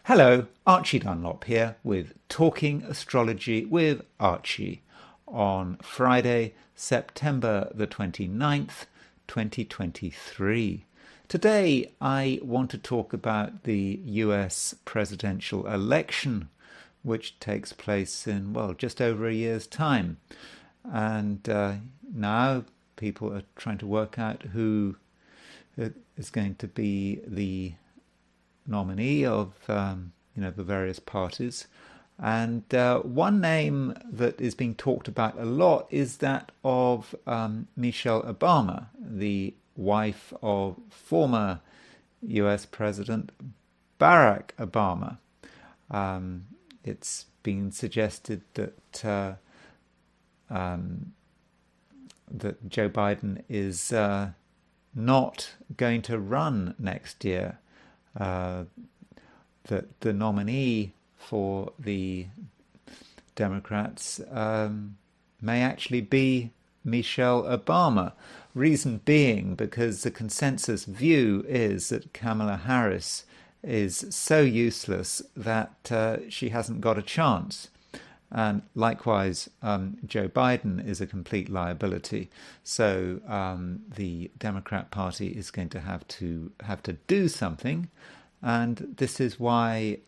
Hello, Archie Dunlop here with Talking Astrology with Archie on Friday, September the 29th, 2023. Today I want to talk about the US presidential election, which takes place in, well, just over a year's time. And now people are trying to work out who is going to be the nominee of the various parties, and one name that is being talked about a lot is that of Michelle Obama, the wife of former US President Barack Obama. It's been suggested that that Joe Biden is not going to run next year. That the nominee for the Democrats may actually be Michelle Obama. Reason being because the consensus view is that Kamala Harris is so useless that she hasn't got a chance. And likewise, Joe Biden is a complete liability. So the Democrat Party is going to have to do something, and this is why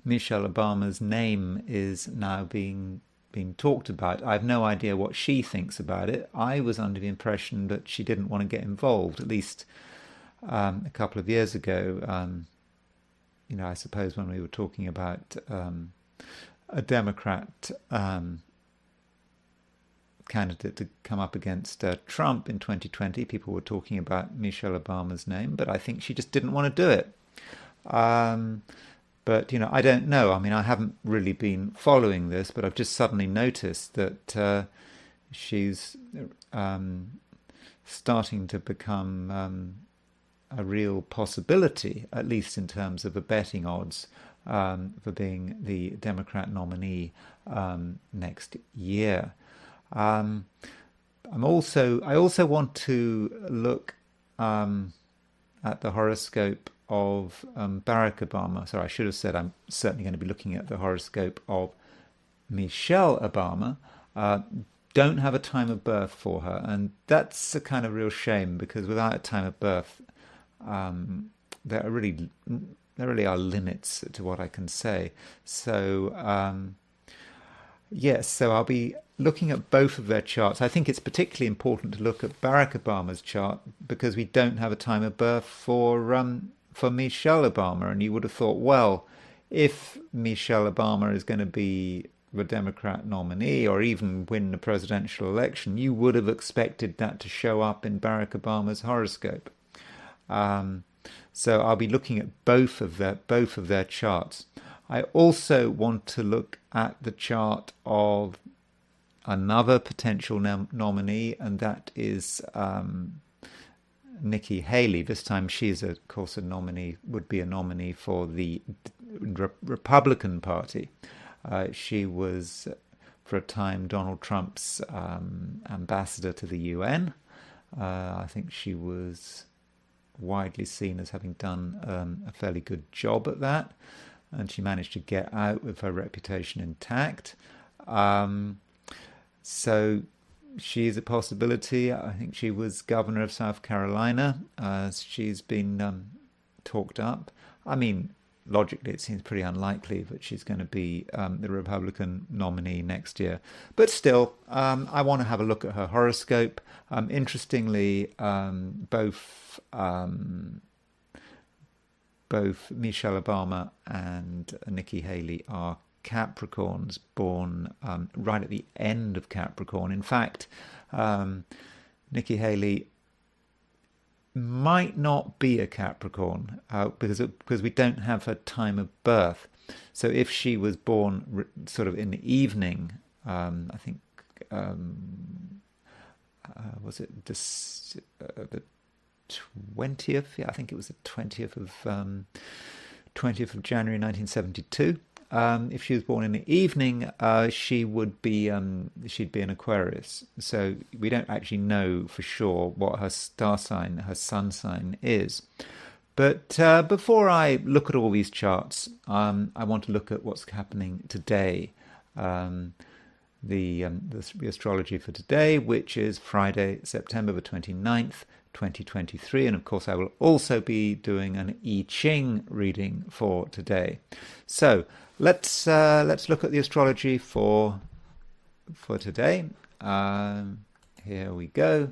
Michelle Obama's name is now being talked about. I have no idea what she thinks about it. I was under the impression that she didn't want to get involved, at least a couple of years ago. I suppose when we were talking about a Democrat candidate to come up against Trump in 2020, people were talking about Michelle Obama's name, but I think she just didn't want to do it. But, I don't know. I mean, I haven't really been following this, but I've just suddenly noticed that she's starting to become a real possibility, at least in terms of the betting odds, for being the Democrat nominee next year. I also want to look at the horoscope of Barack Obama. Sorry, I should have said I'm certainly going to be looking at the horoscope of Michelle Obama. Don't have a time of birth for her, and that's a kind of real shame because without a time of birth, there really are limits to what I can say. So yes, so I'll be looking at both of their charts. I think it's particularly important to look at Barack Obama's chart because we don't have a time of birth for Michelle Obama. And you would have thought, well, if Michelle Obama is going to be the Democrat nominee or even win the presidential election, you would have expected that to show up in Barack Obama's horoscope. So I'll be looking at both of their charts. I also want to look at the chart of another potential nominee, and that is Nikki Haley. This time she is, of course, would be a nominee for the Republican Party. She was, for a time, Donald Trump's ambassador to the UN. I think she was widely seen as having done a fairly good job at that, and she managed to get out with her reputation intact. So she is a possibility. I think she was governor of South Carolina. She's been talked up. I mean, logically, it seems pretty unlikely that she's going to be the Republican nominee next year. But still, I want to have a look at her horoscope. Interestingly, both Michelle Obama and Nikki Haley are Capricorns, born right at the end of Capricorn. In fact, Nikki Haley might not be a Capricorn because we don't have her time of birth. So if she was born sort of in the evening, I think was it the 20th? Yeah, I think it was the 20th of January 1972. If she was born in the evening, she'd be an Aquarius. So we don't actually know for sure what her star sign, her sun sign is. But before I look at all these charts, I want to look at what's happening today. Um, the astrology for today, which is Friday, September the 29th, 2023. And of course, I will also be doing an I Ching reading for today. So let's look at the astrology for today. Here we go.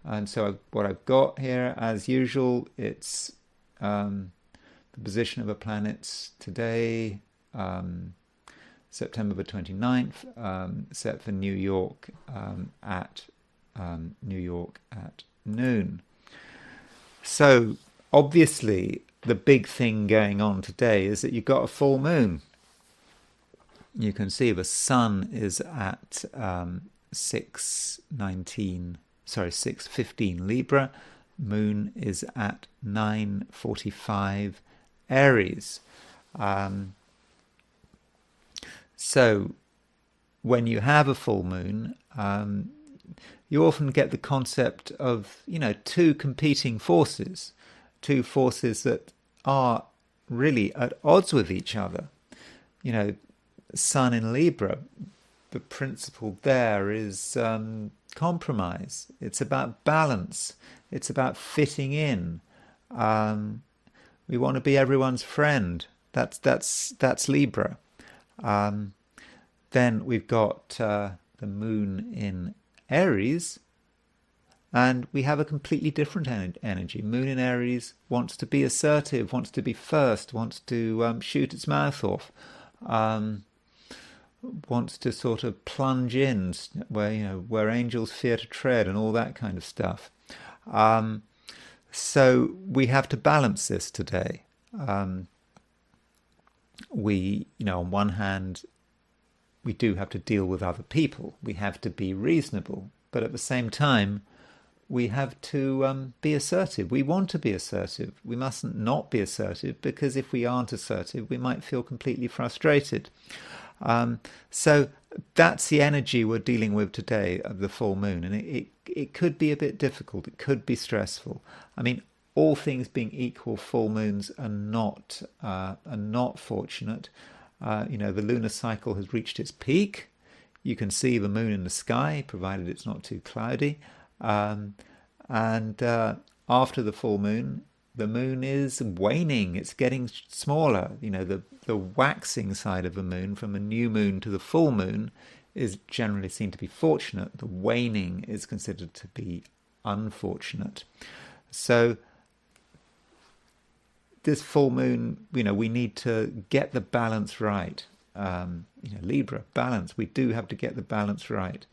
And so what I've got here, as usual, it's the position of the planets today, September the 29th, set for New York at noon. So obviously the big thing going on today is that you've got a full moon. You can see the sun is at 6:15 Libra. Moon is at 9:45 Aries. So when you have a full moon, you often get the concept of, two competing forces, two forces that are really at odds with each other. Sun in Libra, the principle there is compromise. It's about balance. It's about fitting in. We want to be everyone's friend. That's Libra. Then we've got the moon in Aries, and we have a completely different energy. Moon in Aries wants to be assertive, wants to be first, wants to shoot its mouth off, wants to sort of plunge in where angels fear to tread and all that kind of stuff. So we have to balance this today. We, on one hand, we do have to deal with other people. We have to be reasonable, but at the same time, we have to be assertive. We want to be assertive. We mustn't not be assertive, because if we aren't assertive, we might feel completely frustrated. So that's the energy we're dealing with today of the full moon, and it could be a bit difficult. It could be stressful. I mean, all things being equal, full moons are not fortunate. The lunar cycle has reached its peak. You can see the moon in the sky, provided it's not too cloudy. And after the full moon, the moon is waning. It's getting smaller. The waxing side of the moon, from the new moon to the full moon, is generally seen to be fortunate. The waning is considered to be unfortunate. So this full moon, we need to get the balance right. Libra, balance. We do have to get the balance right.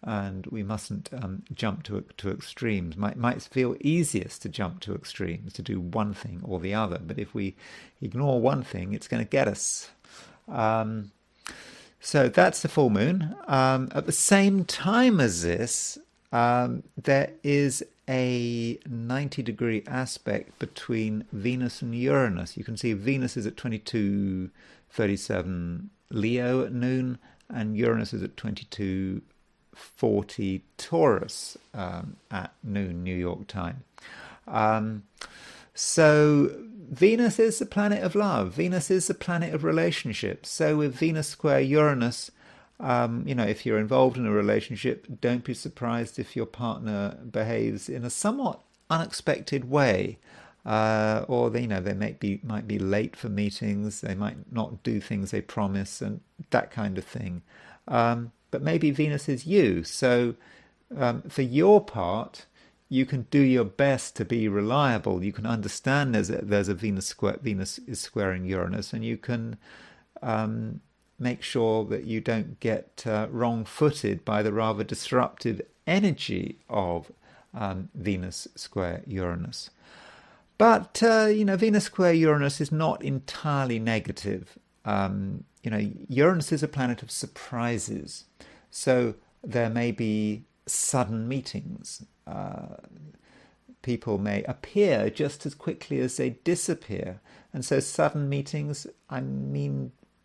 And we mustn't jump to extremes. Might feel easiest to jump to extremes, to do one thing or the other. But if we ignore one thing, it's going to get us. So that's the full moon. At the same time as this, there is a 90-degree aspect between Venus and Uranus. You can see Venus is at 22:37 Leo at noon, and Uranus is at 22:40 Taurus at noon New York time. So Venus is the planet of love. Venus is the planet of relationships. So with Venus square Uranus, if you're involved in a relationship, don't be surprised if your partner behaves in a somewhat unexpected way, or they might be late for meetings. They might not do things they promise, and that kind of thing. But maybe Venus is you. So for your part, you can do your best to be reliable. You can understand there's a Venus is squaring Uranus, and you can make sure that you don't get wrong-footed by the rather disruptive energy of Venus square Uranus. But, Venus square Uranus is not entirely negative. Uranus is a planet of surprises. So there may be sudden meetings. People may appear just as quickly as they disappear. And so sudden meetings,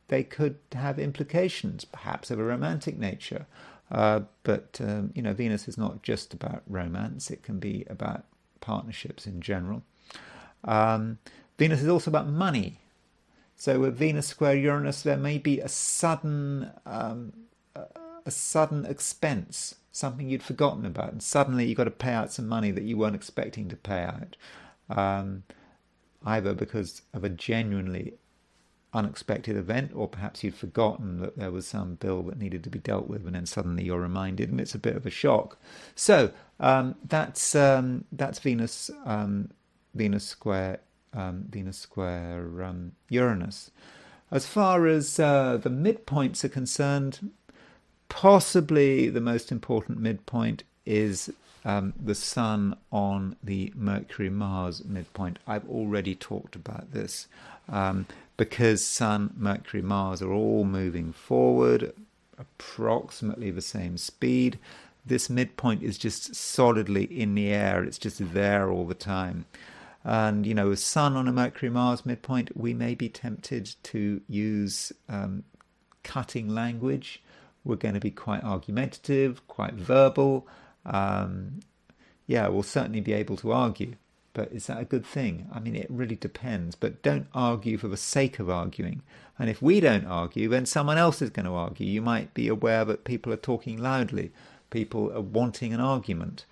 they could have implications, perhaps of a romantic nature. But Venus is not just about romance. It can be about partnerships in general. Venus is also about money. So with Venus square Uranus, there may be a sudden expense, something you'd forgotten about, and suddenly you've got to pay out some money that you weren't expecting to pay out, either because of a genuinely unexpected event, or perhaps you'd forgotten that there was some bill that needed to be dealt with, and then suddenly you're reminded, and it's a bit of a shock. So that's Venus square Uranus. As far as the midpoints are concerned, possibly the most important midpoint is the Sun on the Mercury-Mars midpoint. I've already talked about this. Because Sun, Mercury, Mars are all moving forward approximately the same speed, this midpoint is just solidly in the air. It's just there all the time. And, you know, with Sun on a Mercury-Mars midpoint, we may be tempted to use cutting language. We're going to be quite argumentative, quite verbal. We'll certainly be able to argue. But is that a good thing? I mean, it really depends. But don't argue for the sake of arguing. And if we don't argue, then someone else is going to argue. You might be aware that people are talking loudly. People are wanting an argument.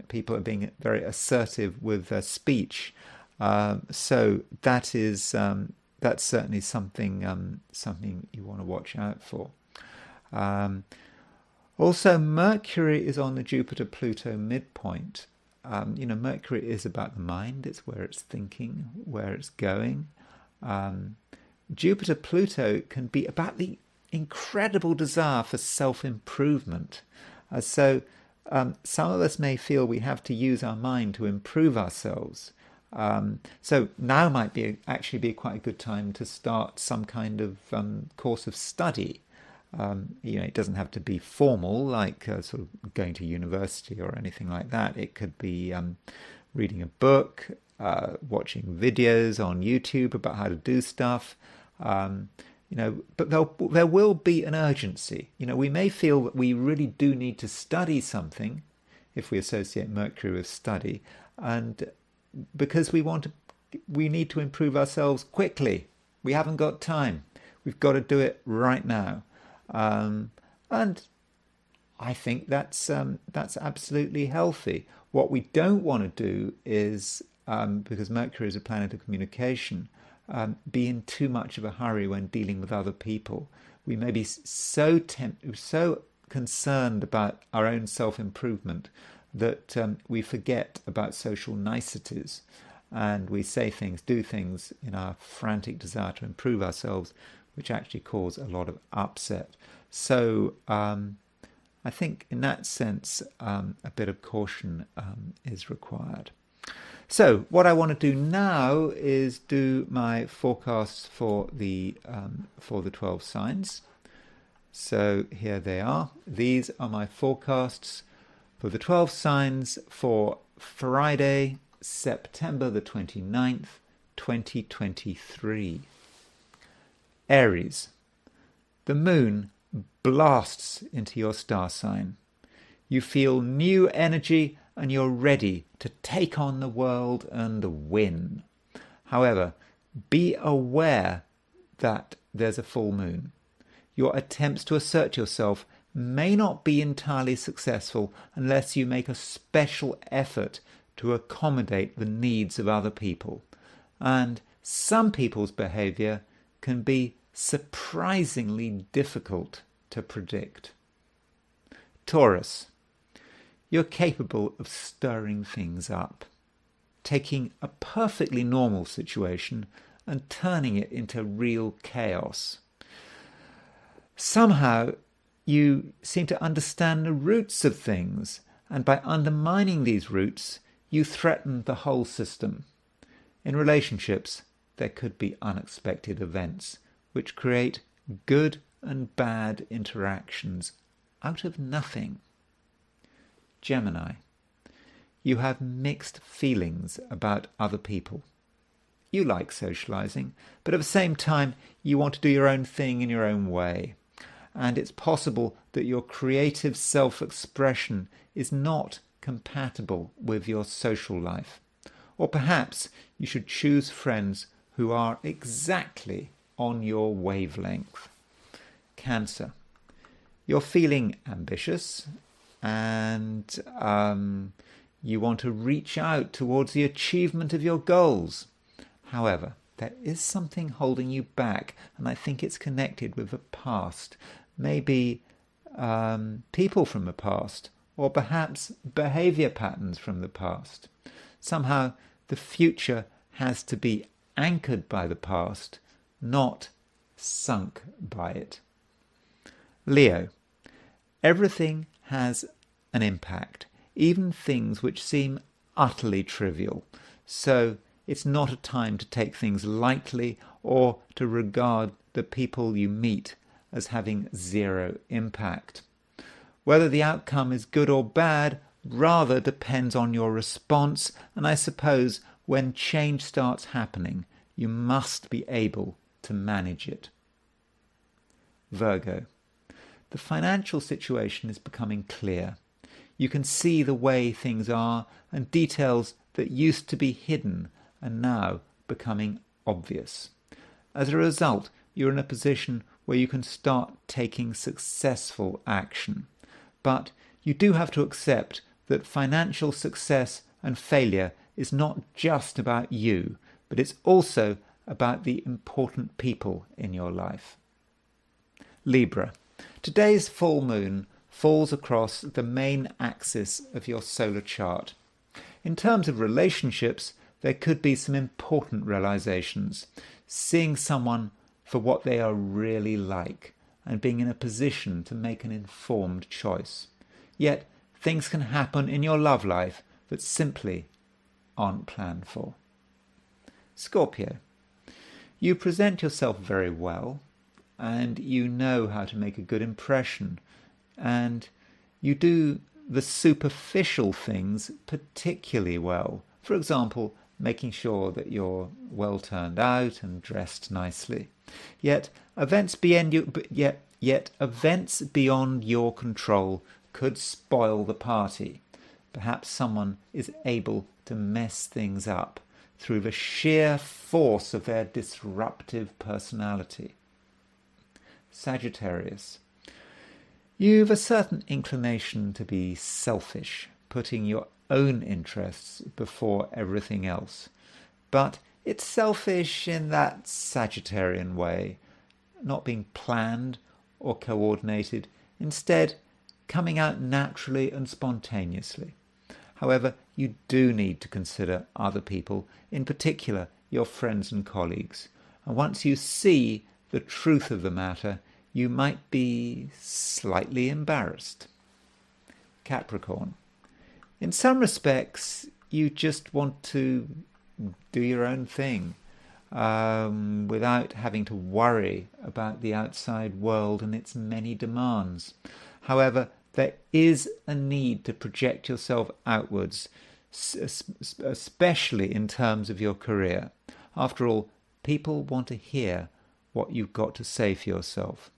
People are being very assertive with their speech. So that's certainly something you want to watch out for. Also, Mercury is on the Jupiter-Pluto midpoint. Mercury is about the mind. It's where it's thinking, where it's going. Jupiter-Pluto can be about the incredible desire for self-improvement. So some of us may feel we have to use our mind to improve ourselves. So now might actually be quite a good time to start some kind of course of study. It doesn't have to be formal, like sort of going to university or anything like that. It could be reading a book, watching videos on YouTube about how to do stuff. But there will be an urgency. We may feel that we really do need to study something, if we associate Mercury with study, and because we need to improve ourselves quickly. We haven't got time. We've got to do it right now. And I think that's absolutely healthy. What we don't want to do is, because Mercury is a planet of communication, be in too much of a hurry when dealing with other people. We may be so concerned about our own self-improvement that we forget about social niceties, and we say things, do things in our frantic desire to improve ourselves, which actually cause a lot of upset. So I think in that sense, a bit of caution is required. So what I want to do now is do my forecasts for the 12 signs. So here they are. These are my forecasts for the 12 signs for Friday, September the 29th, 2023. Aries. The moon blasts into your star sign. You feel new energy and you're ready to take on the world and win. However, be aware that there's a full moon. Your attempts to assert yourself may not be entirely successful unless you make a special effort to accommodate the needs of other people. And some people's behavior can be surprisingly difficult to predict. Taurus. You're capable of stirring things up, taking a perfectly normal situation and turning it into real chaos. Somehow you seem to understand the roots of things, and by undermining these roots, you threaten the whole system. In relationships, there could be unexpected events which create good and bad interactions out of nothing. Gemini. You have mixed feelings about other people. You like socializing, but at the same time you want to do your own thing in your own way. And it's possible that your creative self-expression is not compatible with your social life. Or perhaps You should choose friends who are exactly on your wavelength. Cancer. You're feeling ambitious and you want to reach out towards the achievement of your goals. However, there is something holding you back, and I think it's connected with the past. Maybe people from the past, or perhaps behavior patterns from the past. Somehow the future has to be anchored by the past, not sunk by it. Leo. Everything has an impact, even things which seem utterly trivial. So it's not a time to take things lightly or to regard the people you meet as having zero impact. Whether the outcome is good or bad rather depends on your response, and I suppose when change starts happening, you must be able to manage it. Virgo. The financial situation is becoming clear. You can see the way things are, and details that used to be hidden are now becoming obvious. As a result, you're in a position where you can start taking successful action. But you do have to accept that financial success and failure is not just about you, but it's also about the important people in your life. Libra. Today's full moon falls across the main axis of your solar chart. In terms of relationships, there could be some important realizations. Seeing someone for what they are really like and being in a position to make an informed choice. Yet, things can happen in your love life that simply aren't planned for. Scorpio. You present yourself very well, and you know how to make a good impression, and you do the superficial things particularly well. For example, making sure that you're well turned out and dressed nicely. Yet events beyond your control could spoil the party. Perhaps someone is able to mess things up through the sheer force of their disruptive personality. Sagittarius. You've a certain inclination to be selfish, putting your own interests before everything else. But it's selfish in that Sagittarian way, not being planned or coordinated, instead coming out naturally and spontaneously. However, you do need to consider other people, in particular your friends and colleagues. And once you see the truth of the matter, you might be slightly embarrassed. Capricorn. In some respects, you just want to do your own thing without having to worry about the outside world and its many demands. However, there is a need to project yourself outwards, especially in terms of your career. After all, people want to hear what you've got to say for yourself.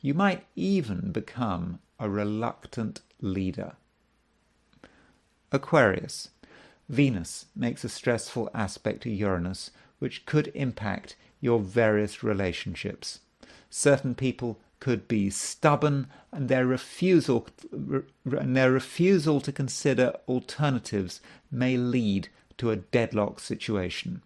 You might even become a reluctant leader. Aquarius. Venus makes a stressful aspect to Uranus, which could impact your various relationships. Certain people could be stubborn, and their refusal to consider alternatives may lead to a deadlock situation.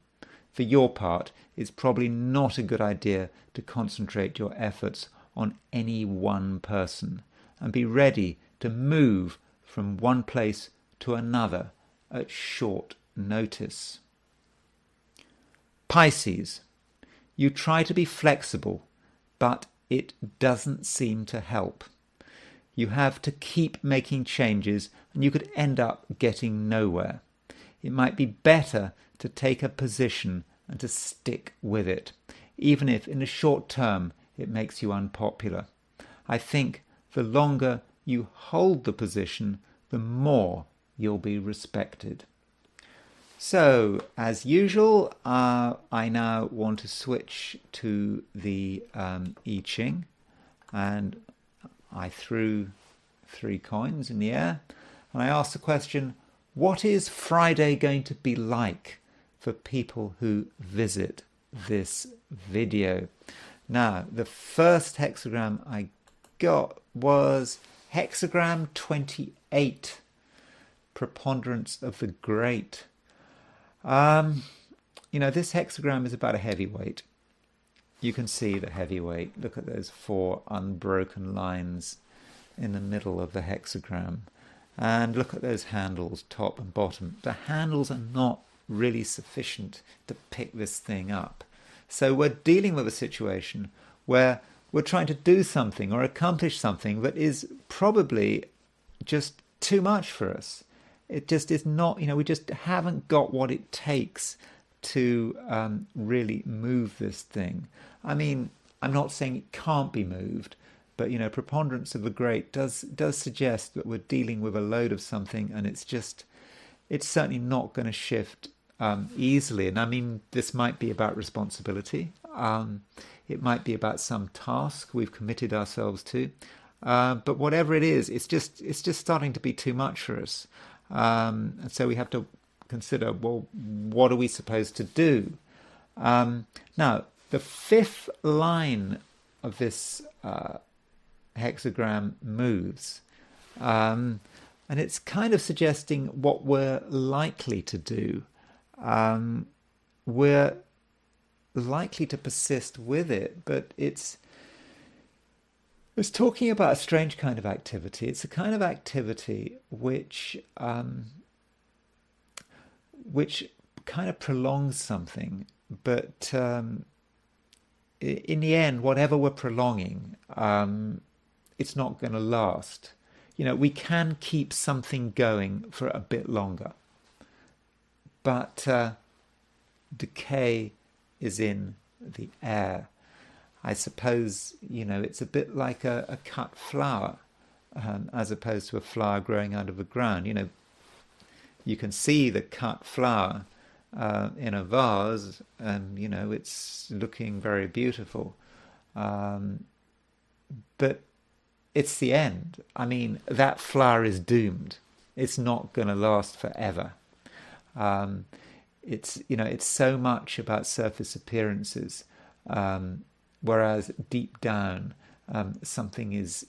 For your part, it's probably not a good idea to concentrate your efforts on any one person, and be ready to move from one place to another at short notice. Pisces. You try to be flexible, but it doesn't seem to help. You have to keep making changes, and you could end up getting nowhere. It might be better to take a position and to stick with it, even if in the short term it makes you unpopular. I think the longer you hold the position, the more you'll be respected. So, as usual, I now want to switch to the I Ching, and I threw 3 coins in the air, and I asked the question, what is Friday going to be like for people who visit this video. Now, the first hexagram I got was hexagram 28, preponderance of the great. This hexagram is about a heavyweight. You can see the heavyweight. Look at those 4 unbroken lines in the middle of the hexagram. And look at those handles, top and bottom. The handles are not really sufficient to pick this thing up. So we're dealing with a situation where we're trying to do something or accomplish something that is probably just too much for us. It just is not, we just haven't got what it takes to really move this thing. I mean, I'm not saying it can't be moved, but, preponderance of the great does suggest that we're dealing with a load of something, and it's certainly not going to shift easily. And I mean, this might be about responsibility. It might be about some task we've committed ourselves to. But whatever it is, it's just starting to be too much for us. And so we have to consider, well, what are we supposed to do? Now, the 5th line of this hexagram moves. And it's kind of suggesting what we're likely to do. We're likely to persist with it, but it's talking about a strange kind of activity. It's a kind of activity which kind of prolongs something, but in the end, whatever we're prolonging, it's not going to last. We can keep something going for a bit longer, but decay is in the air. I suppose, it's a bit like a cut flower, as opposed to a flower growing out of the ground. You can see the cut flower in a vase, and, it's looking very beautiful. But it's the end. I mean, that flower is doomed. It's not going to last forever. It's so much about surface appearances, whereas deep down, something is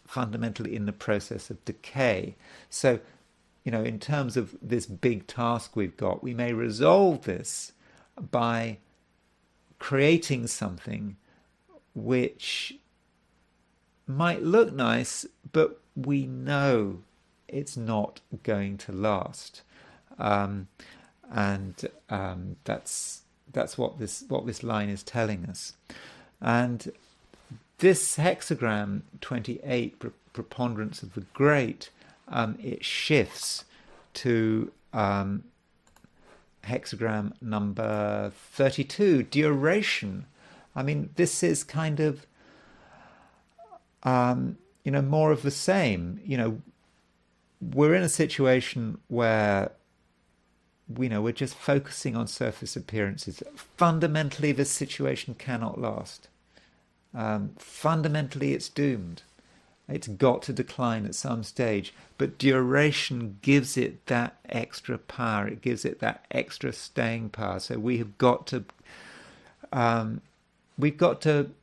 fundamentally in the process of decay. So, in terms of this big task we've got, we may resolve this by creating something which might look nice, but we know it's not going to last. That's what this line is telling us. And this hexagram 28, preponderance of the great, it shifts to hexagram number 32, duration. I mean, this is kind of more of the same. We're in a situation where we're just focusing on surface appearances. Fundamentally, this situation cannot last. Fundamentally, it's doomed. It's got to decline at some stage. But duration gives it that extra power. It gives it that extra staying power. So we've got to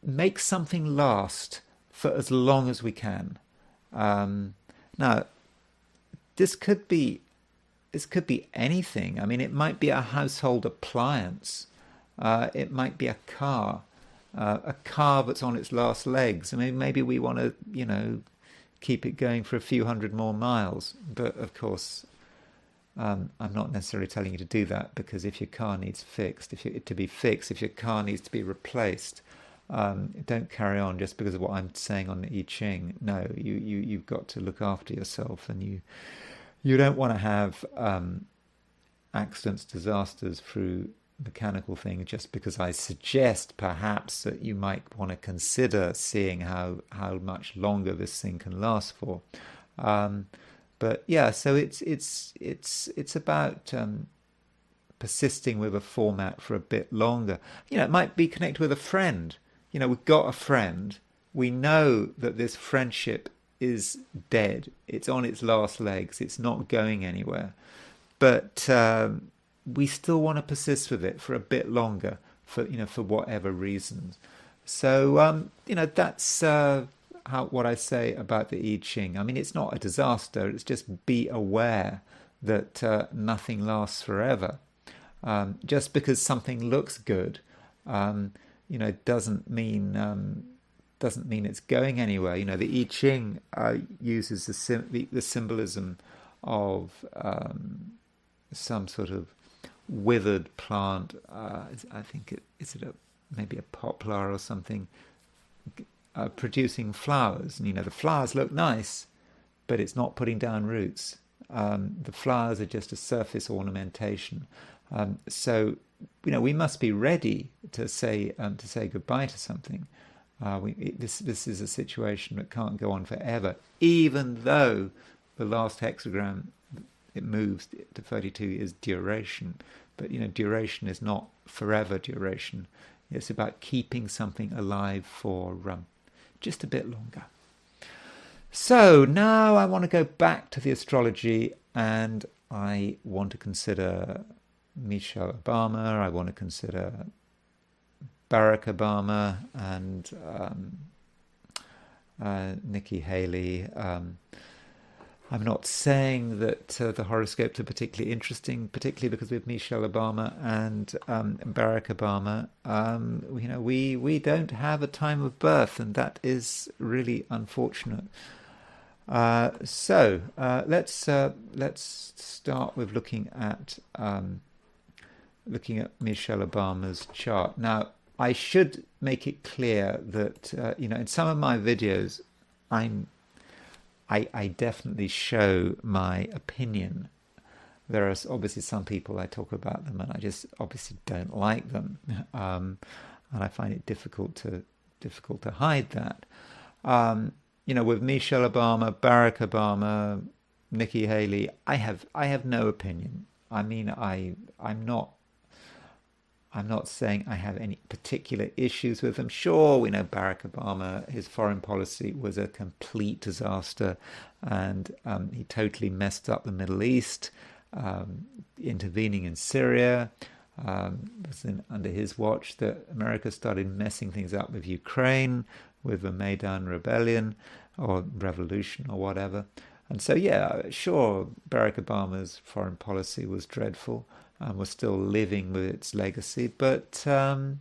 make something last for as long as we can. Now, this could be anything. I mean, it might be a household appliance. It might be a car that's on its last legs. I mean, maybe we want to, keep it going for a few hundred more miles. But of course, I'm not necessarily telling you to do that, because if your car needs fixed, if your car needs to be replaced, don't carry on just because of what I'm saying on the I Ching. No, you've got to look after yourself, and you don't want to have accidents, disasters through mechanical things, just because I suggest perhaps that you might want to consider seeing how much longer this thing can last for. But yeah, so it's about persisting with a format for a bit longer. It might be connected with a friend. We've got a friend. We know that this friendship is dead. It's on its last legs. It's not going anywhere. But we still want to persist with it for a bit longer, for for whatever reasons. So that's what I say about the I Ching. I mean, it's not a disaster. It's just be aware that nothing lasts forever. Just because something looks good, doesn't mean it's going anywhere. The I Ching uses the symbolism of some sort of withered plant. I think maybe a poplar or something, producing flowers. And the flowers look nice, but it's not putting down roots. The flowers are just a surface ornamentation. So we must be ready to say goodbye to something. This is a situation that can't go on forever, even though the last hexagram, it moves to 32, is duration. But duration is not forever duration. It's about keeping something alive for just a bit longer. So now I want to go back to the astrology, and I want to consider Michelle Obama. I want to consider Barack Obama and Nikki Haley. I'm not saying that the horoscopes are particularly interesting, particularly because with Michelle Obama and Barack Obama, we don't have a time of birth, and that is really unfortunate. So let's start with looking at Michelle Obama's chart. Now, I should make it clear that in some of my videos, I definitely show my opinion. There are obviously some people, I talk about them and I just obviously don't like them, and I find it difficult to hide that. With Michelle Obama, Barack Obama, Nikki Haley, I have no opinion. I mean, I'm not saying I have any particular issues with them. Sure, we know Barack Obama, his foreign policy was a complete disaster, and he totally messed up the Middle East, intervening in Syria. It was under his watch that America started messing things up with Ukraine, with the Maidan rebellion or revolution or whatever. And so, yeah, sure, Barack Obama's foreign policy was dreadful. We're still living with its legacy, but I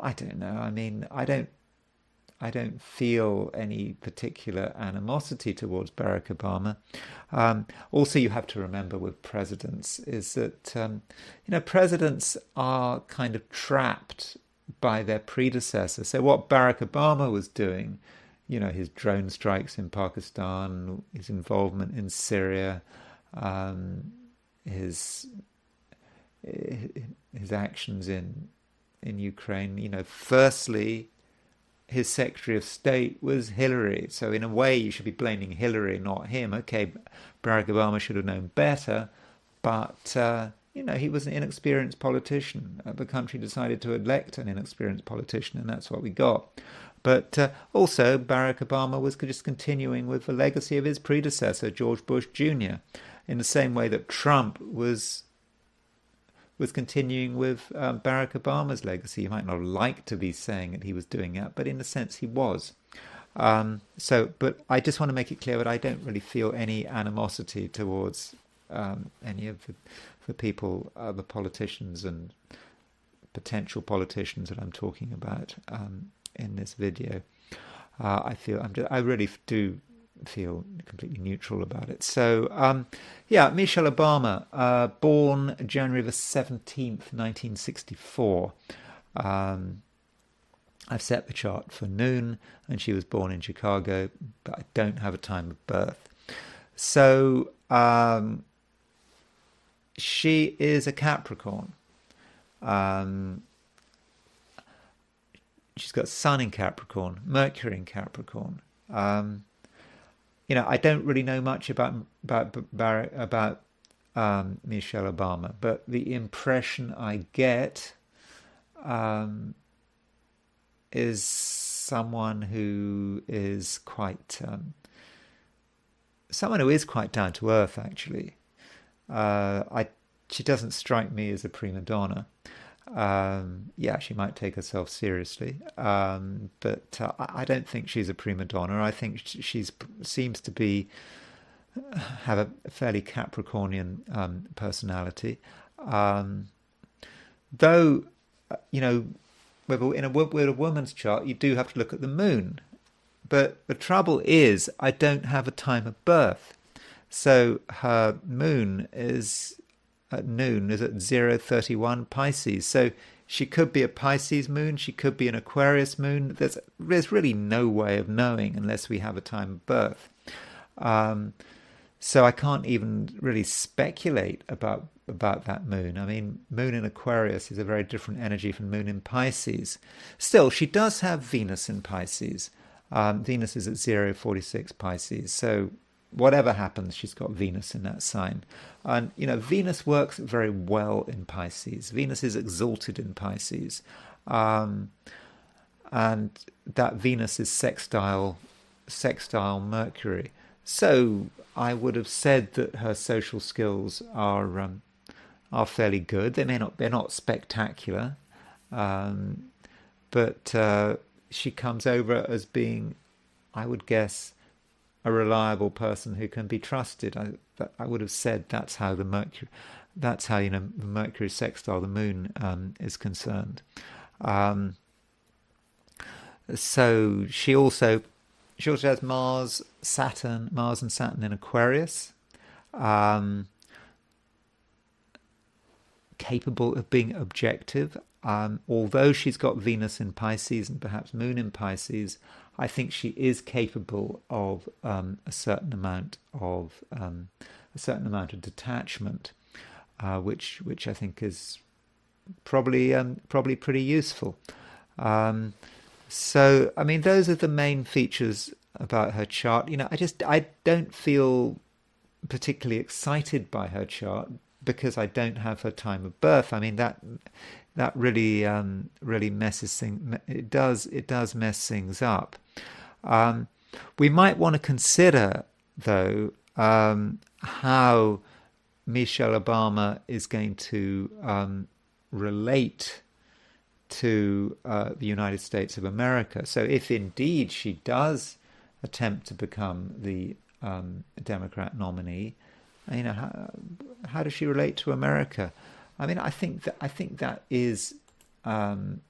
don't know. I mean, I don't feel any particular animosity towards Barack Obama. Also, you have to remember with presidents is that presidents are kind of trapped by their predecessors. So what Barack Obama was doing, his drone strikes in Pakistan, his involvement in Syria, his actions in Ukraine. Firstly, his Secretary of State was Hillary. So in a way, you should be blaming Hillary, not him. Okay, Barack Obama should have known better, but he was an inexperienced politician. The country decided to elect an inexperienced politician, and that's what we got. But also, Barack Obama was just continuing with the legacy of his predecessor, George Bush Jr., in the same way that Trump was continuing with Barack Obama's legacy. You might not like to be saying that he was doing that, but in a sense he was. But I just want to make it clear that I don't really feel any animosity towards any of the people, the politicians and potential politicians that I'm talking about in this video. I really do feel completely neutral about it. So, Michelle Obama, born January the 17th, 1964. I've set the chart for noon, and she was born in Chicago, but I don't have a time of birth. So, she is a Capricorn. She's got Sun in Capricorn, Mercury in Capricorn. I don't really know much about Michelle Obama, but the impression I get is someone who is quite down to earth. Actually, I she doesn't strike me as a prima donna. Yeah, she might take herself seriously, but I don't think she's a prima donna. I think she's seems to be have a fairly Capricornian personality, though with a woman's chart you do have to look at the moon. But the trouble is, I don't have a time of birth, so her moon is at noon is at 031 Pisces. So she could be a Pisces moon, she could be an Aquarius moon. There's really no way of knowing unless we have a time of birth. So I can't even really speculate about that moon. I mean, moon in Aquarius is a very different energy from moon in Pisces. Still, she does have Venus in Pisces. Venus is at 046 Pisces. So whatever happens, she's got Venus in that sign. And, Venus works very well in Pisces. Venus is exalted in Pisces. And that Venus is sextile Mercury. So I would have said that her social skills are fairly good. They're not spectacular, but she comes over as being, I would guess, a reliable person who can be trusted. I would have said that's how the Mercury sextile the moon is concerned. So she also has Mars and Saturn in Aquarius, capable of being objective. Although she's got Venus in Pisces and perhaps Moon in Pisces, I think she is capable of a certain amount of detachment, which I think is probably pretty useful. So, I mean, those are the main features about her chart. I don't feel particularly excited by her chart because I don't have her time of birth. I mean, that really messes things. It does mess things up. We might want to consider, though, how Michelle Obama is going to relate to the United States of America. So if indeed she does attempt to become the Democrat nominee, how does she relate to America? I mean, I think that is an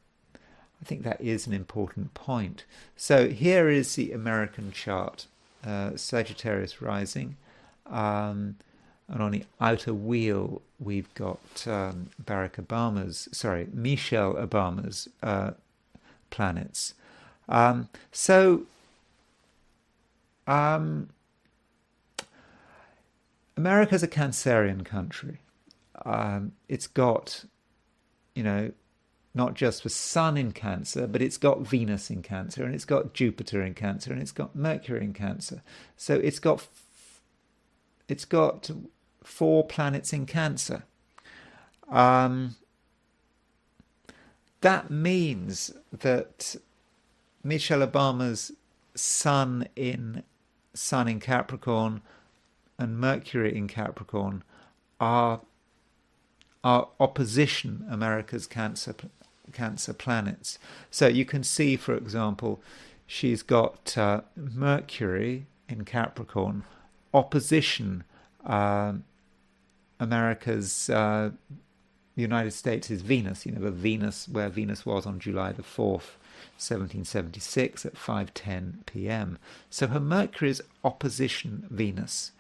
important point. So here is the American chart, Sagittarius rising, and on the outer wheel we've got Michelle Obama's planets. America's a Cancerian country. It's got, not just the Sun in Cancer, but it's got Venus in Cancer, and it's got Jupiter in Cancer, and it's got Mercury in Cancer. So it's got 4 planets in Cancer. That means that Michelle Obama's Sun in Capricorn and Mercury in Capricorn are opposition America's Cancer planets. So you can see, for example, she's got Mercury in Capricorn opposition America's United States' Venus. The Venus where Venus was on July the 4th, 1776 at 5:10 p.m. So her Mercury is opposition Venus,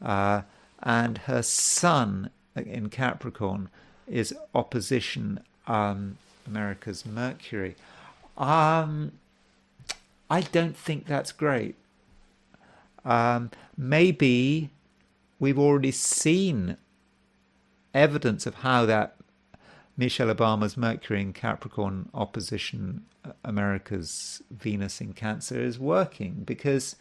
and her Sun in Capricorn is opposition America's Mercury. I don't think that's great. Maybe we've already seen evidence of how that Michelle Obama's Mercury in Capricorn opposition America's Venus in Cancer is working, because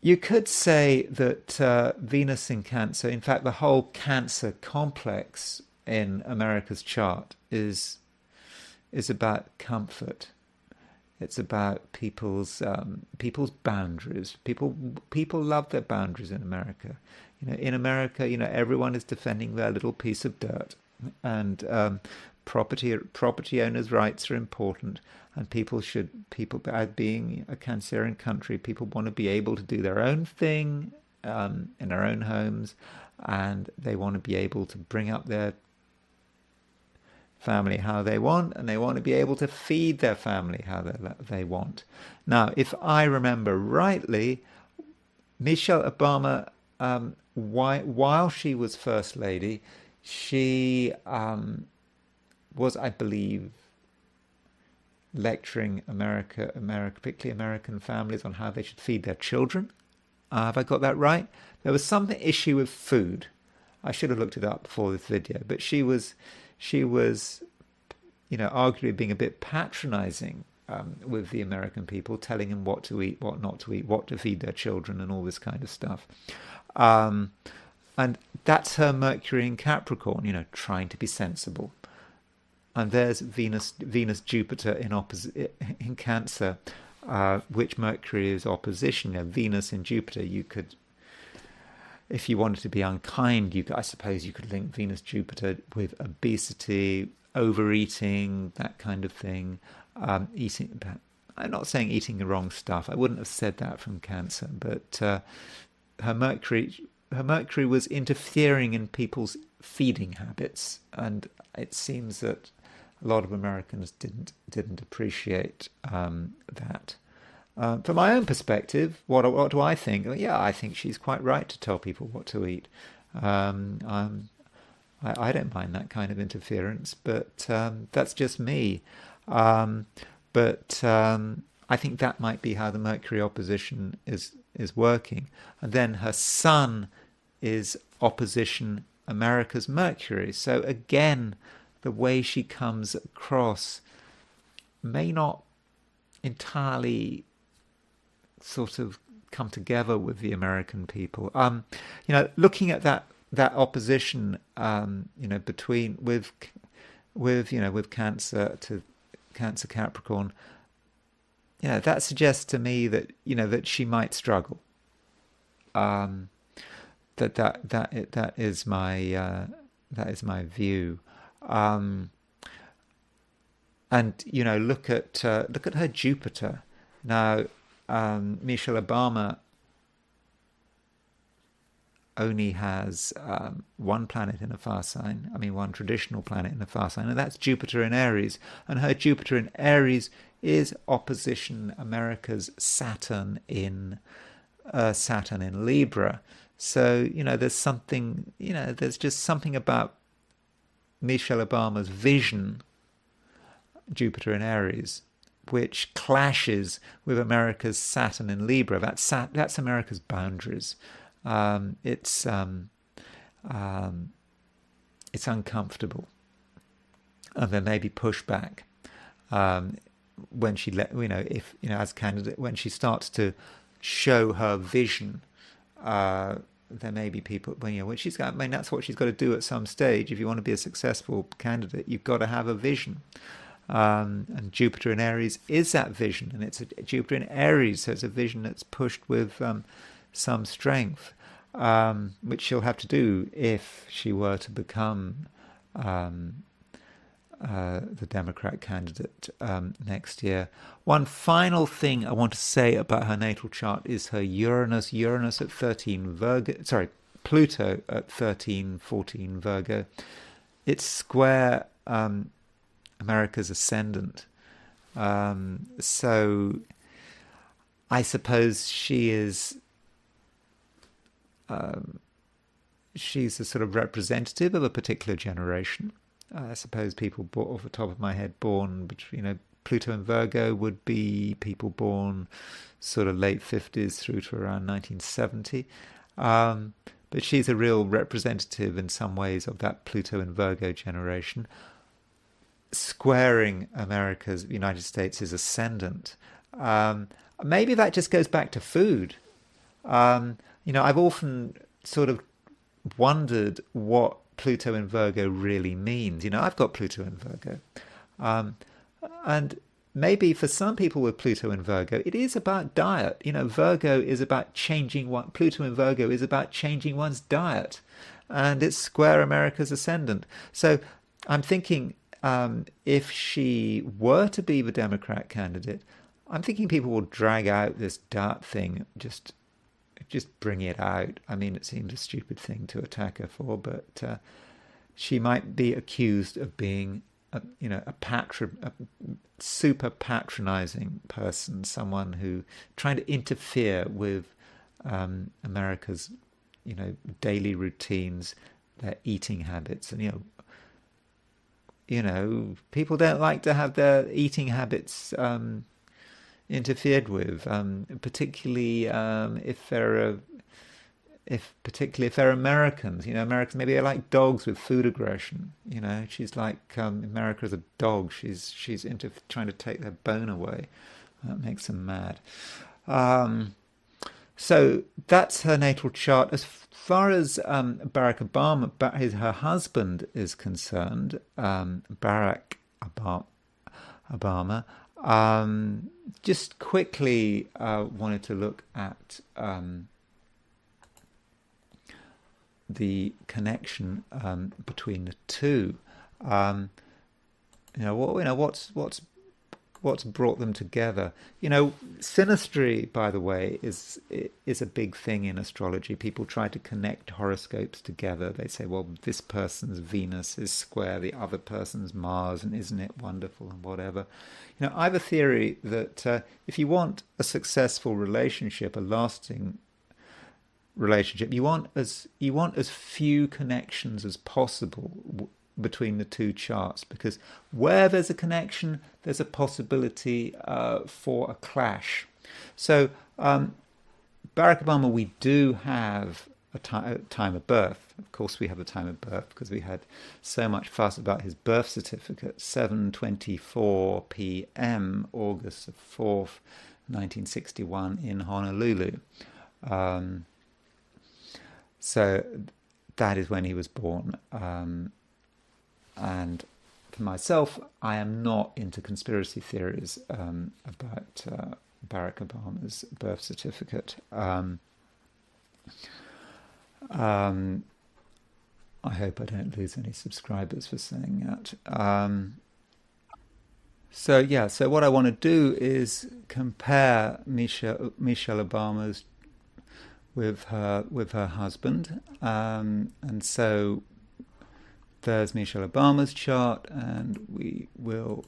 you could say that Venus in Cancer, in fact, the whole Cancer complex in America's chart is about comfort. It's about people's boundaries. People love their boundaries in America. In America, everyone is defending their little piece of dirt, and property owners' rights are important. And people, as being a Cancerian country, people want to be able to do their own thing in their own homes, and they want to be able to bring up their family how they want, and they want to be able to feed their family how they want. Now, if I remember rightly, Michelle Obama, while she was First Lady, she was, I believe, lecturing America, particularly American families, on how they should feed their children. Have I got that right? There was some issue with food. I should have looked it up before this video, but she was, arguably being a bit patronizing with the American people, telling them what to eat, what not to eat, what to feed their children, and all this kind of stuff. And that's her Mercury in Capricorn, trying to be sensible. And there's Venus, Jupiter in Cancer, which Mercury is opposition. Venus in Jupiter, you could, if you wanted to be unkind, I suppose you could link Venus, Jupiter with obesity, overeating, that kind of thing. Eating. I'm not saying eating the wrong stuff. I wouldn't have said that from Cancer, but her Mercury was interfering in people's feeding habits, and it seems that a lot of Americans didn't appreciate that. From my own perspective, what do I think? Well, yeah, I think she's quite right to tell people what to eat. I don't mind that kind of interference, but that's just me. But I think that might be how the Mercury opposition is working. And then her Sun is opposition America's Mercury. So again, the way she comes across may not entirely sort of come together with the American people. Looking at that opposition, between with Cancer to Cancer Capricorn, that suggests to me that that she might struggle. That is my view. And look at her Jupiter. Now, Michelle Obama only has one planet in a fire sign. I mean, one traditional planet in a fire sign, and that's Jupiter in Aries. And her Jupiter in Aries is opposition America's Saturn in Libra. So there's something. There's just something about Michelle Obama's vision, Jupiter in Aries, which clashes with America's Saturn in Libra. That's America's boundaries. It's uncomfortable, and there may be pushback when she as candidate, when she starts to show her vision. There may be people when she's got. I mean, that's what she's got to do at some stage. If you want to be a successful candidate, you've got to have a vision. And Jupiter in Aries is that vision, and it's Jupiter in Aries, so it's a vision that's pushed with some strength, which she'll have to do if she were to become the Democrat candidate next year. One final thing I want to say about her natal chart is her Uranus at 13 Virgo. Sorry, Pluto at 13-14 Virgo. It's square America's ascendant. So I suppose she's a sort of representative of a particular generation. I suppose people off the top of my head born between, Pluto and Virgo would be people born sort of late 50s through to around 1970. But she's a real representative in some ways of that Pluto and Virgo generation. Squaring America's, United States' ascendant. Maybe that just goes back to food. I've often sort of wondered what Pluto in Virgo really means. I've got Pluto in Virgo. And maybe for some people with Pluto and Virgo, it is about diet. Virgo is about changing Pluto and Virgo is about changing one's diet, and it's square America's ascendant. So I'm thinking, if she were to be the Democrat candidate, I'm thinking people will drag out this diet thing, just bring it out. I mean, it seems a stupid thing to attack her for, but she might be accused of being a super patronizing person, someone who trying to interfere with America's, daily routines, their eating habits, and people don't like to have their eating habits interfered with, particularly if they're Americans. Americans maybe are like dogs with food aggression. She's like America as a dog. She's into trying to take their bone away. That makes them mad. So that's her natal chart. As far as Barack Obama, her husband, is concerned, Barack Obama. Just quickly wanted to look at the connection between the two. What's brought them together? Synastry, by the way, is a big thing in astrology. People try to connect horoscopes together. They say, well, this person's Venus is square the other person's Mars, and isn't it wonderful, and whatever. I have a theory that if you want a successful relationship, a lasting relationship, you want as few connections as possible between the two charts, because where there's a connection, there's a possibility for a clash. So Barack Obama, we do have a time of birth. Of course we have a time of birth because we had so much fuss about his birth certificate, 7:24 p.m. August 4th, 1961 in Honolulu. So that is when he was born. And for myself, I am not into conspiracy theories about Barack Obama's birth certificate. I hope I don't lose any subscribers for saying that. So what I want to do is compare Michelle Obama's with her husband, and so there's Michelle Obama's chart, and we will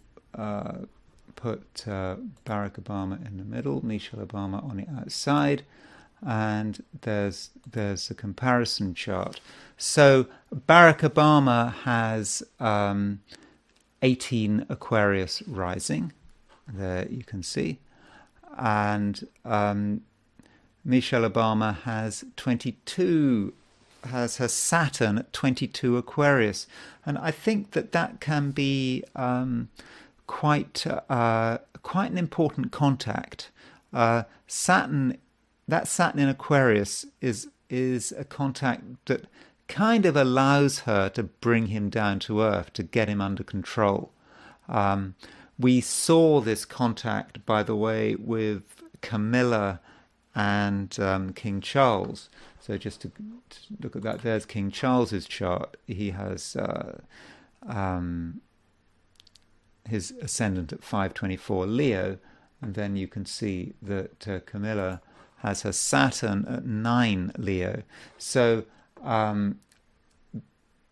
put Barack Obama in the middle, Michelle Obama on the outside, and there's a comparison chart. So Barack Obama has 18 Aquarius rising, there you can see, and Michelle Obama has 22, has her Saturn at 22 Aquarius, and I think that can be quite an important contact. Saturn in Aquarius is a contact that kind of allows her to bring him down to earth, to get him under control. We saw this contact, by the way, with Camilla and King Charles. So just to look at that, there's King Charles's chart. He has his ascendant at 524 Leo, and then you can see that Camilla has her Saturn at 9 Leo. So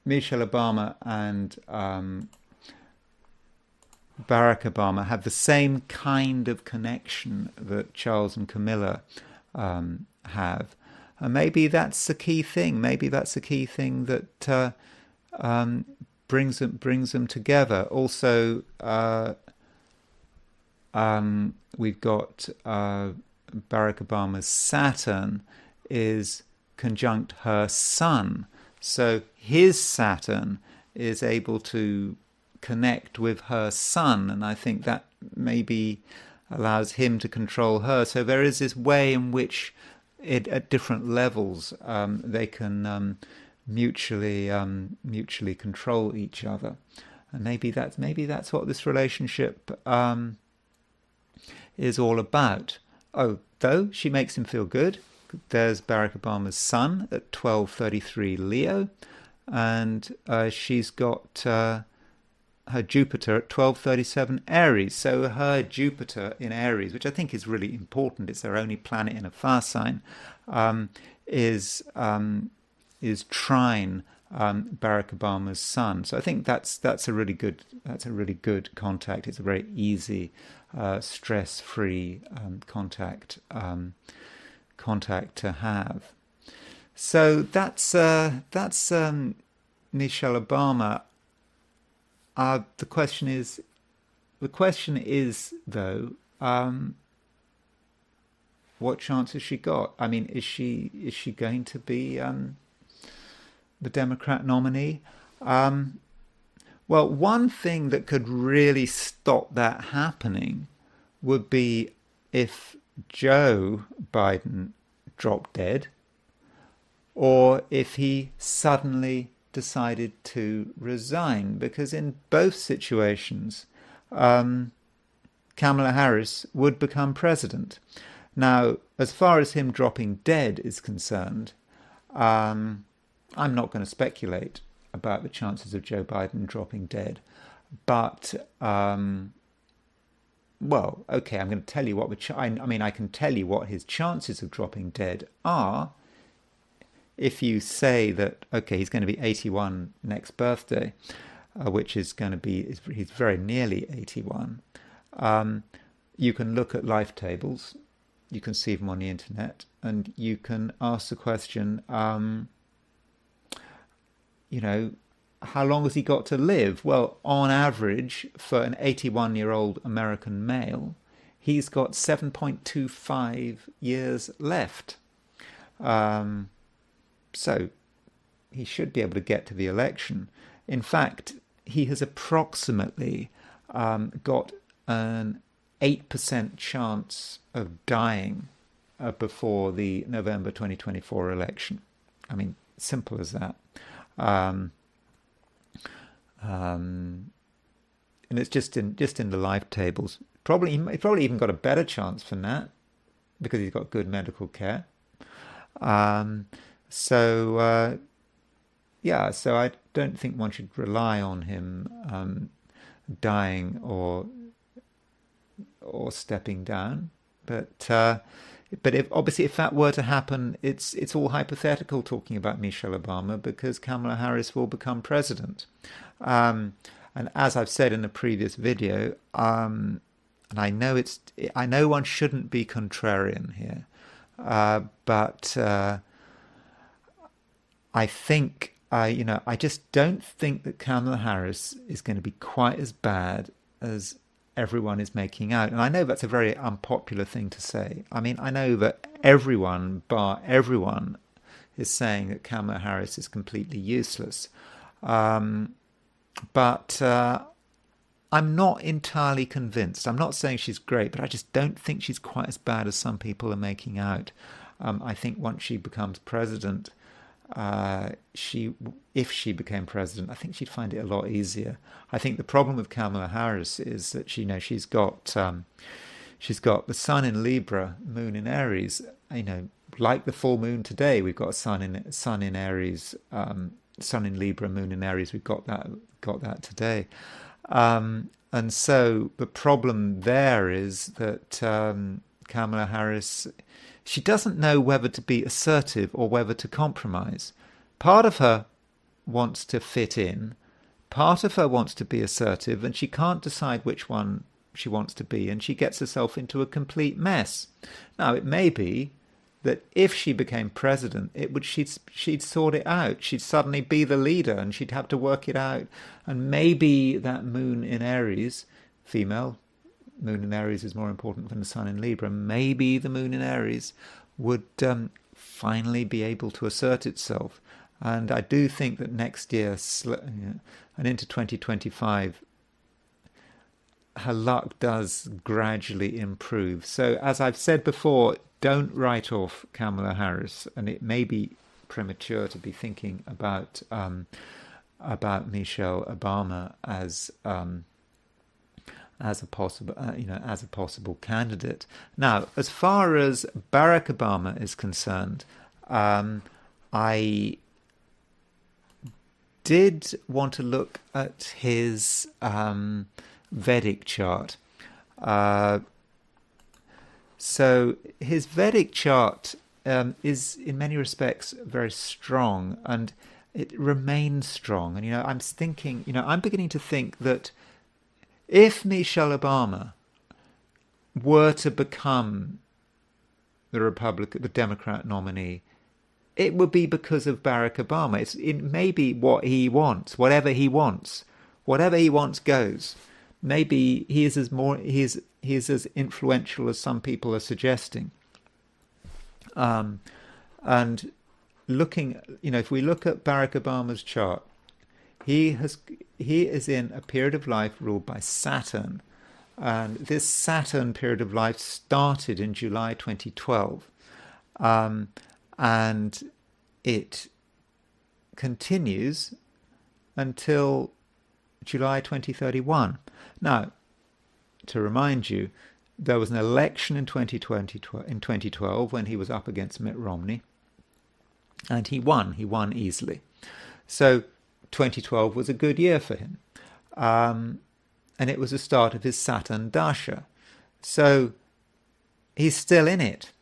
Michelle Obama and Barack Obama have the same kind of connection that Charles and Camilla have. And maybe that's the key thing. Maybe that's the key thing that brings them together. Also, we've got Barack Obama's Saturn is conjunct her Sun. So his Saturn is able to connect with her Sun, and I think that maybe allows him to control her. So there is this way in which at different levels they can mutually control each other, and maybe that's what this relationship is all about. Oh, though she makes him feel good. There's Barack Obama's sun at 1233 Leo, and she's got her Jupiter at 1237 Aries. So her Jupiter in Aries, which I think is really important, it's her only planet in a fire sign, is trine Barack Obama's sun. So I think that's a really good contact. It's a very easy, stress-free contact to have. So that's Michelle Obama. The question is though, what chance has she got? I mean, is she going to be the Democrat nominee? Well, one thing that could really stop that happening would be if Joe Biden dropped dead, or if he suddenly decided to resign, because in both situations, Kamala Harris would become president. Now, as far as him dropping dead is concerned, I'm not going to speculate about the chances of Joe Biden dropping dead, but well, okay, I'm going to tell you what I can tell you what his chances of dropping dead are. If you say that, okay, he's going to be 81 next birthday, which is going to be, he's very nearly 81, you can look at life tables, you can see them on the internet, and you can ask the question, how long has he got to live? Well, on average, for an 81-year-old American male, he's got 7.25 years left. So he should be able to get to the election. In fact, he has approximately got an 8% chance of dying before the November 2024 election. I mean, simple as that. And it's just in the life tables. He probably even got a better chance than that because he's got good medical care. So I don't think one should rely on him dying or stepping down. But if that were to happen, it's all hypothetical talking about Michelle Obama, because Kamala Harris will become president. And as I've said in a previous video, and I know one shouldn't be contrarian here, but I think I just don't think that Kamala Harris is going to be quite as bad as everyone is making out. And I know that's a very unpopular thing to say. I mean, I know that everyone, bar everyone, is saying that Kamala Harris is completely useless. But I'm not entirely convinced. I'm not saying she's great, but I just don't think she's quite as bad as some people are making out. I think once she becomes president, if she became president, I think she'd find it a lot easier. I think the problem with Kamala Harris is that she's got the sun in Libra, moon in Aries. Like the full moon today, we've got a sun in Aries, sun in Libra, moon in Aries. We've got that today, and so the problem there is that Kamala Harris, she doesn't know whether to be assertive or whether to compromise. Part of her wants to fit in, part of her wants to be assertive, and she can't decide which one she wants to be, and she gets herself into a complete mess. Now, it may be that if she became president, she'd sort it out. She'd suddenly be the leader, and she'd have to work it out. And maybe that moon in Aries, female, moon in Aries is more important than the sun in Libra. Maybe the moon in Aries would finally be able to assert itself. And I do think that next year and into 2025, her luck does gradually improve. So as I've said before, don't write off Kamala Harris, and it may be premature to be thinking about Michelle Obama as a possible, as a possible candidate. Now, as far as Barack Obama is concerned, I did want to look at his Vedic chart. So his Vedic chart is in many respects very strong, and it remains strong. And I'm thinking, I'm beginning to think that if Michelle Obama were to become the Democrat nominee, it would be because of Barack Obama. It may be what he wants, whatever he wants goes. Maybe he is as influential as some people are suggesting. And looking, if we look at Barack Obama's chart, he is in a period of life ruled by Saturn, and this Saturn period of life started in July 2012, and it continues until July 2031. Now, to remind you, there was an election in 2012 when he was up against Mitt Romney, and he won. He won easily. So 2012 was a good year for him, and it was the start of his Saturn Dasha. So he's still in it.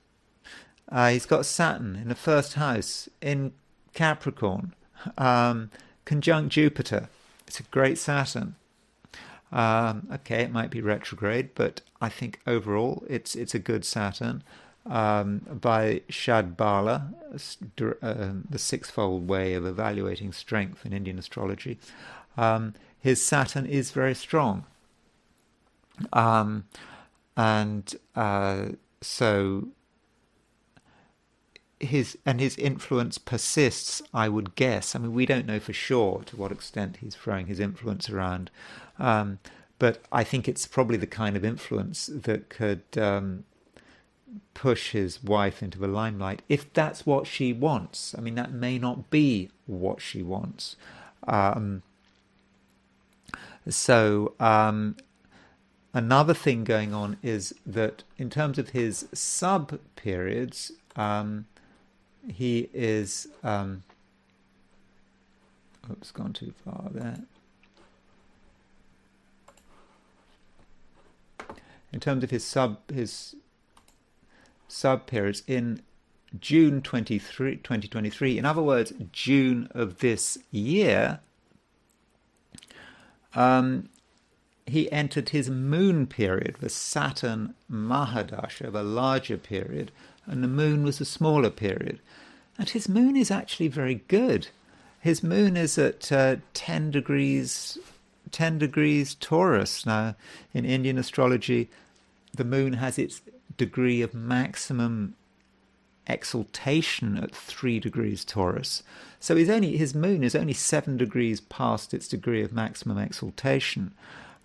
He's got Saturn in the first house in Capricorn, conjunct Jupiter. It's a great Saturn. Okay, it might be retrograde, but I think overall it's a good Saturn. By Shadbala, the sixfold way of evaluating strength in Indian astrology, his Saturn is very strong. So his influence persists, I would guess. I mean, we don't know for sure to what extent he's throwing his influence around, but I think it's probably the kind of influence that could push his wife into the limelight, if that's what she wants. I mean, that may not be what she wants. Another thing going on is that in terms of his sub-periods, he is... oops, gone too far there. In terms of his sub-periods, in June 2023, in other words, June of this year, he entered his moon period, the Saturn Mahadasha, the larger period, and the moon was a smaller period. And his moon is actually very good. His moon is at 10 degrees Taurus. Now, in Indian astrology, the moon has its degree of maximum exaltation at 3 degrees Taurus. So his moon is only 7 degrees past its degree of maximum exaltation.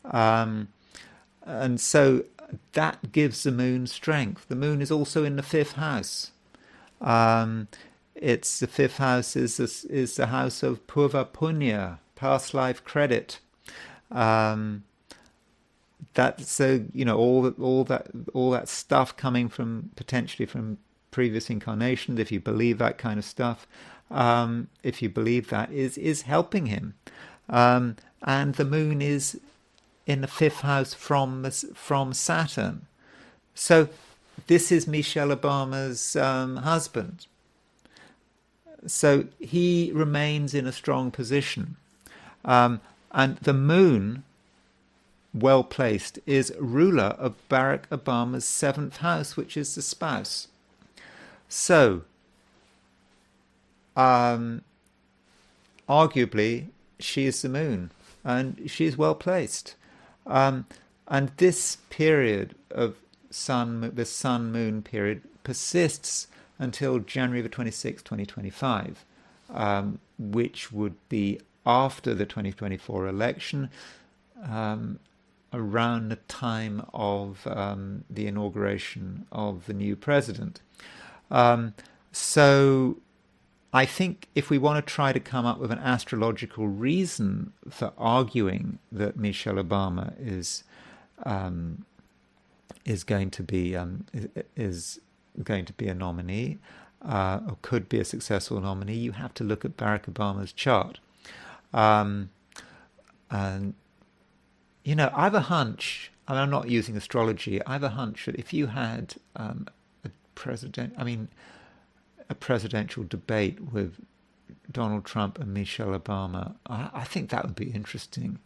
And so that gives the moon strength. The moon is also in the 5th house. It's the 5th house is the house of Purva Punya, past life credit. All that stuff coming potentially from previous incarnations, if you believe that kind of stuff, if you believe that is helping him, and the moon is in the 5th house from Saturn. So this is Michelle Obama's husband. So he remains in a strong position, and the moon, well placed, is ruler of Barack Obama's 7th house, which is the spouse. So, arguably, she is the moon, and she is well placed. And this period of the sun-moon period persists until January the 26th, 2025, which would be after the 2024 election, around the time of the inauguration of the new president. So I think if we want to try to come up with an astrological reason for arguing that Michelle Obama is is going to be is going to be a nominee, or could be a successful nominee, you have to look at Barack Obama's chart. And you know, I have a hunch. I mean, I'm not using astrology. I have a hunch that if you had a presidential debate with Donald Trump and Michelle Obama, I think that would be interesting.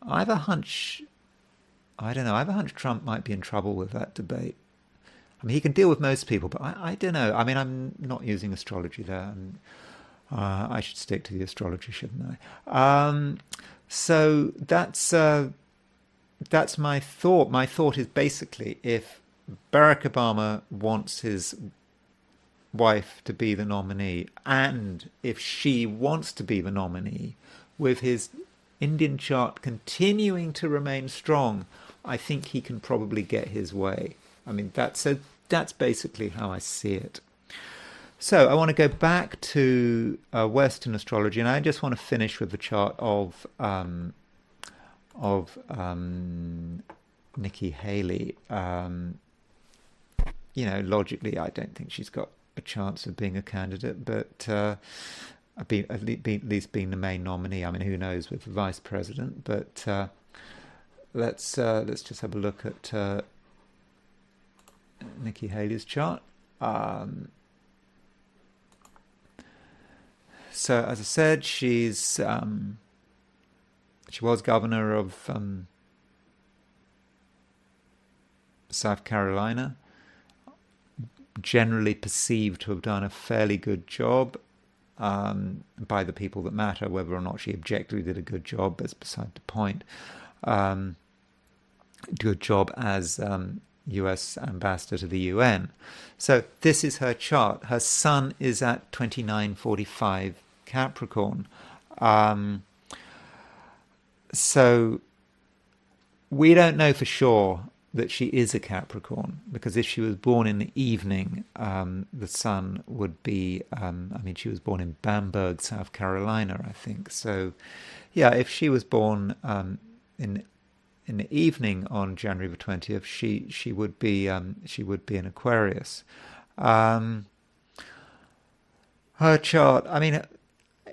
I have a hunch. I don't know. I have a hunch Trump might be in trouble with that debate. I mean, he can deal with most people, but I don't know. I mean, I'm not using astrology there. I should stick to the astrology, shouldn't I? So that's my thought. My thought is basically, if Barack Obama wants his wife to be the nominee, and if she wants to be the nominee, with his Indian chart continuing to remain strong, I think he can probably get his way. I mean, that's basically how I see it. So I want to go back to Western astrology, and I just want to finish with the chart of Nikki Haley. You know, logically, I don't think she's got a chance of being a candidate, but at least being the main nominee. I mean, who knows with the vice president? But let's just have a look at Nikki Haley's chart. So, as I said, she was governor of South Carolina, generally perceived to have done a fairly good job by the people that matter. Whether or not she objectively did a good job is beside the point. Good job as US ambassador to the UN. So this is her chart. Her sun is at 2945 Capricorn. So we don't know for sure that she is a Capricorn, because if she was born in the evening, the sun would be, I mean, she was born in Bamberg, South Carolina, I think. So yeah, if she was born in the evening on January the 20th, she would be an Aquarius. Her chart, I mean,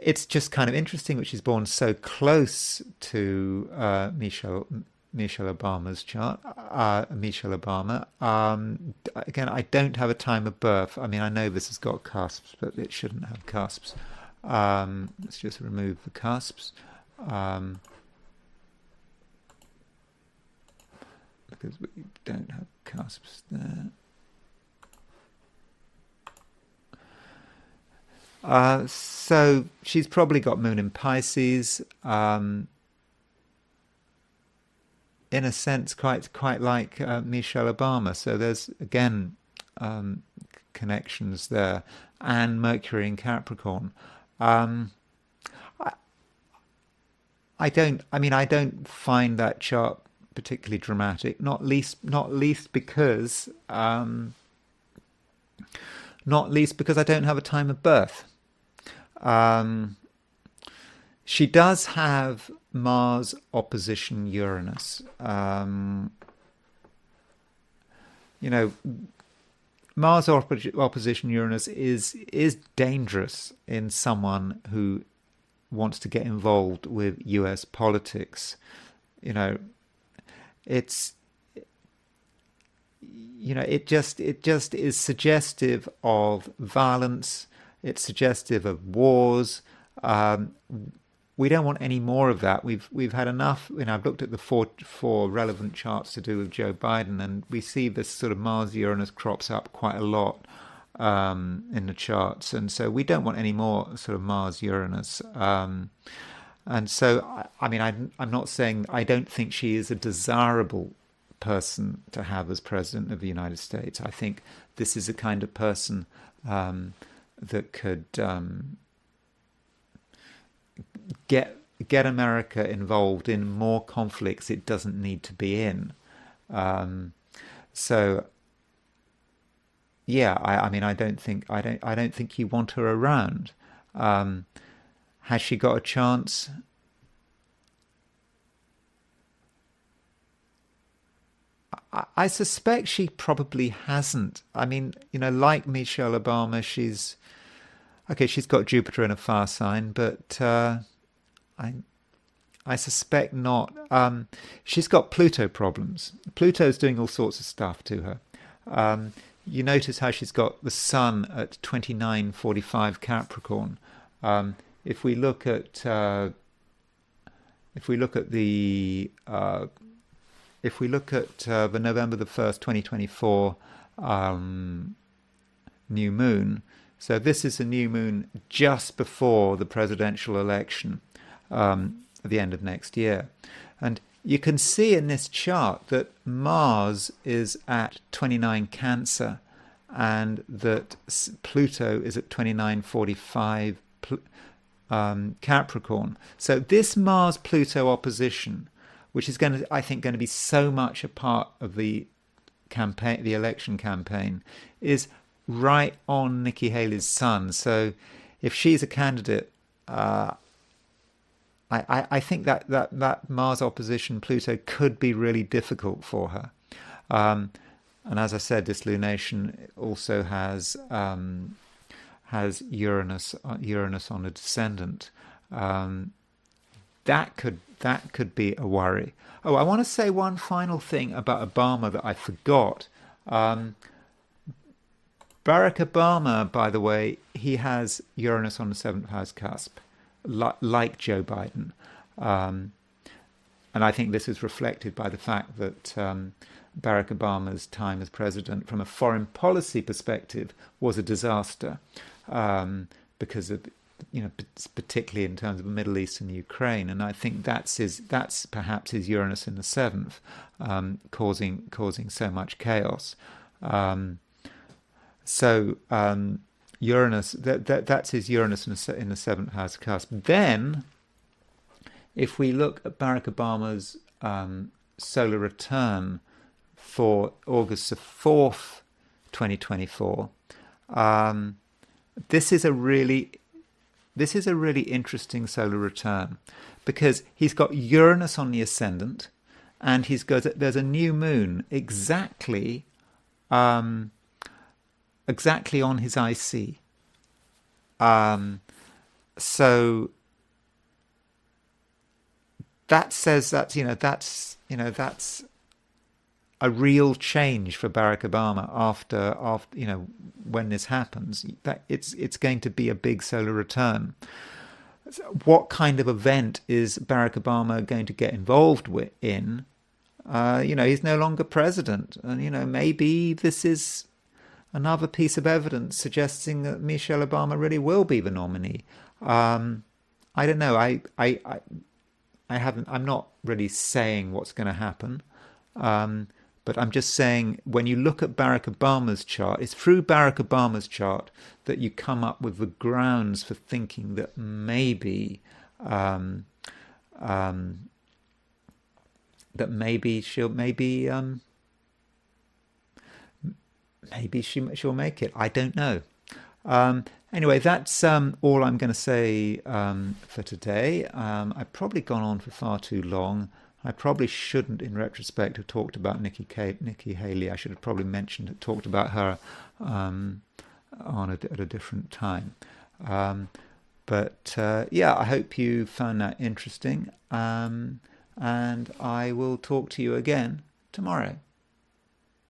it's just kind of interesting that she's born so close to Michelle Obama's chart. Michelle Obama. Again, I don't have a time of birth. I mean, I know this has got cusps, but it shouldn't have cusps. Let's just remove the cusps. Because we don't have cusps there. So she's probably got moon in Pisces. In a sense, quite like Michelle Obama. So there's again connections there, and Mercury in Capricorn. I don't find that chart particularly dramatic, not least because I don't have a time of birth. She does have Mars opposition Uranus. You know, Mars opposition Uranus is dangerous in someone who wants to get involved with US politics. You know, it just is suggestive of violence. It's suggestive of wars. We don't want any more of that. We've had enough. You know, I've looked at the four relevant charts to do with Joe Biden, and we see this sort of Mars Uranus crops up quite a lot in the charts, and so we don't want any more sort of Mars Uranus. And so, I mean, I'm not saying I don't think she is a desirable person to have as president of the United States. I think this is a kind of person that could get America involved in more conflicts it doesn't need to be in. So, yeah, I mean, I don't think you want her around. Has she got a chance? I suspect she probably hasn't. I mean, like Michelle Obama, she's got Jupiter in a fire sign, but I suspect not. She's got Pluto problems. Pluto's doing all sorts of stuff to her. You notice how she's got the Sun at 29:45 Capricorn. If we look at the November the 1st, 2024 new moon. So this is a new moon just before the presidential election at the end of next year. And you can see in this chart that Mars is at 29 Cancer and that Pluto is at 29:45 Capricorn. So this Mars-Pluto opposition, which is I think going to be so much a part of the campaign, the election campaign, is right on Nikki Haley's sun. So if she's a candidate, I think that Mars opposition Pluto could be really difficult for her. And as I said, this lunation also has Uranus on a descendant. That could be a worry. Oh, I want to say one final thing about Obama that I forgot. Barack Obama, by the way, he has Uranus on the 7th house cusp, like Joe Biden. And I think this is reflected by the fact that Barack Obama's time as president, from a foreign policy perspective, was a disaster because of, particularly in terms of the Middle East and Ukraine. And I think that's perhaps his Uranus in the 7th, causing so much chaos. Uranus, that's his Uranus in the 7th house cusp. Then, if we look at Barack Obama's solar return for August the 4th, 2024, this is a really interesting solar return because he's got Uranus on the ascendant, and there's a new moon exactly on his IC. So that says that's a real change for Barack Obama after when this happens. That it's going to be a big solar return. What kind of event is Barack Obama going to get involved in? He's no longer president, and maybe this is another piece of evidence suggesting that Michelle Obama really will be the nominee. I don't know. I'm not really saying what's going to happen. But I'm just saying, when you look at Barack Obama's chart, it's through Barack Obama's chart that you come up with the grounds for thinking that maybe she'll make it. I don't know. Anyway, that's all I'm going to say for today. I've probably gone on for far too long. I probably shouldn't, in retrospect, have talked about Nikki Haley. I should have probably talked about her at a different time. But I hope you found that interesting. And I will talk to you again tomorrow.